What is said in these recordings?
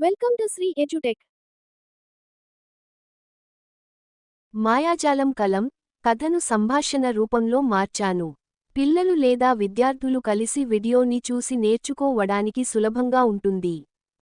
Welcome to Shri edutech. మాయాజాలం కలం కథను సంభాషణ రూపంలో మార్చాను. పిల్లలు లేదా విద్యార్థులు కలిసి వీడియోని చూసి నేర్చుకోవడానికి సులభంగా ఉంటుంది.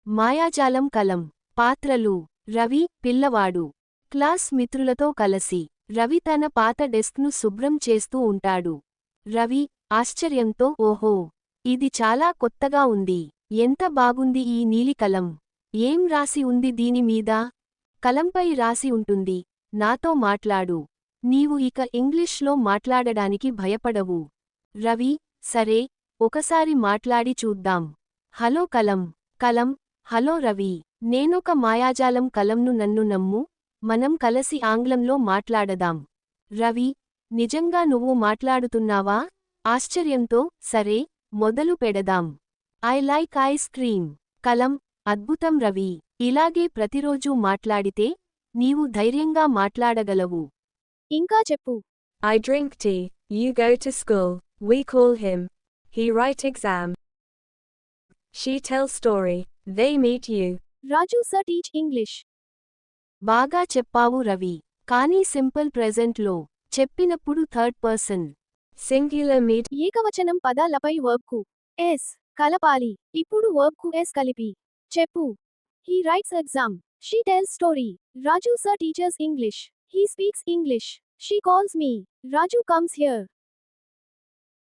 మాయాజాలం కలం పాత్రలు రవి పిల్లవాడు. క్లాస్ మిత్రులతో కలసి రవి తన పాత డెస్క్ను శుభ్రం చేస్తూ ఉంటాడు. రవి ఆశ్చర్యంతో ఓహో, ఇది చాలా కొత్తగా ఉంది. ఎంత బాగుంది ఈ నీలి కలం. ఏం రాసి ఉంది దీని మీద? కలంపై రాసి ఉంటుంది, నాతో మాట్లాడు. నీవు ఇక ఇంగ్లీష్లో మాట్లాడడానికి భయపడవు. రవి సరే, ఒకసారి మాట్లాడి చూద్దాం. హలో కలం. కలం హలో రవి, నేనొక మాయాజాలం కలంను, నన్ను నమ్ము, మనం కలిసి ఆంగ్లంలో మాట్లాడదాం. రవి నిజంగా నువ్వు మాట్లాడుతున్నావా? ఆశ్చర్యంతో సరే, మొదలు పెడదాం. I like ice cream. కలం అద్భుతం రవి, ఇలాగే ప్రతిరోజూ మాట్లాడితే నీవు ధైర్యంగా మాట్లాడగలవు. ఇంకా చెప్పు. I drink tea, you go to school, we call him. He write exam. She tell story, they meet you. Raju sir teach English. బాగా చెప్పావు రవి, కానీ సింపుల్ ప్రెజెంట్లో చెప్పినప్పుడు థర్డ్ పర్సన్. Singular meet. ఏకవచనం పదాలపై వర్బ్కు ఎస్ కలపాలి. ఇప్పుడు వర్బ్కు ఎస్ కలిపి చెప్పు. He writes exam. She tells story. Raju sir teachers English. He speaks English. She calls me. Raju comes here.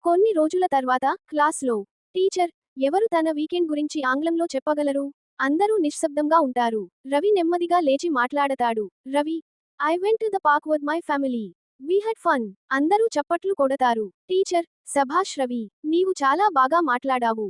కొన్ని రోజుల తర్వాత క్లాస్లో టీచర్, ఎవరు తన వీకెండ్ గురించి ఆంగ్లంలో చెప్పగలరు? అందరూ నిశ్శబ్దంగా ఉంటారు. రవి నెమ్మదిగా లేచి మాట్లాడతాడు. Ravi I went to the park with my family. We had fun. అందరూ చప్పట్లు కొడతారు. టీచర్, సభాష్ రవి, నీవు చాలా బాగా మాట్లాడావు.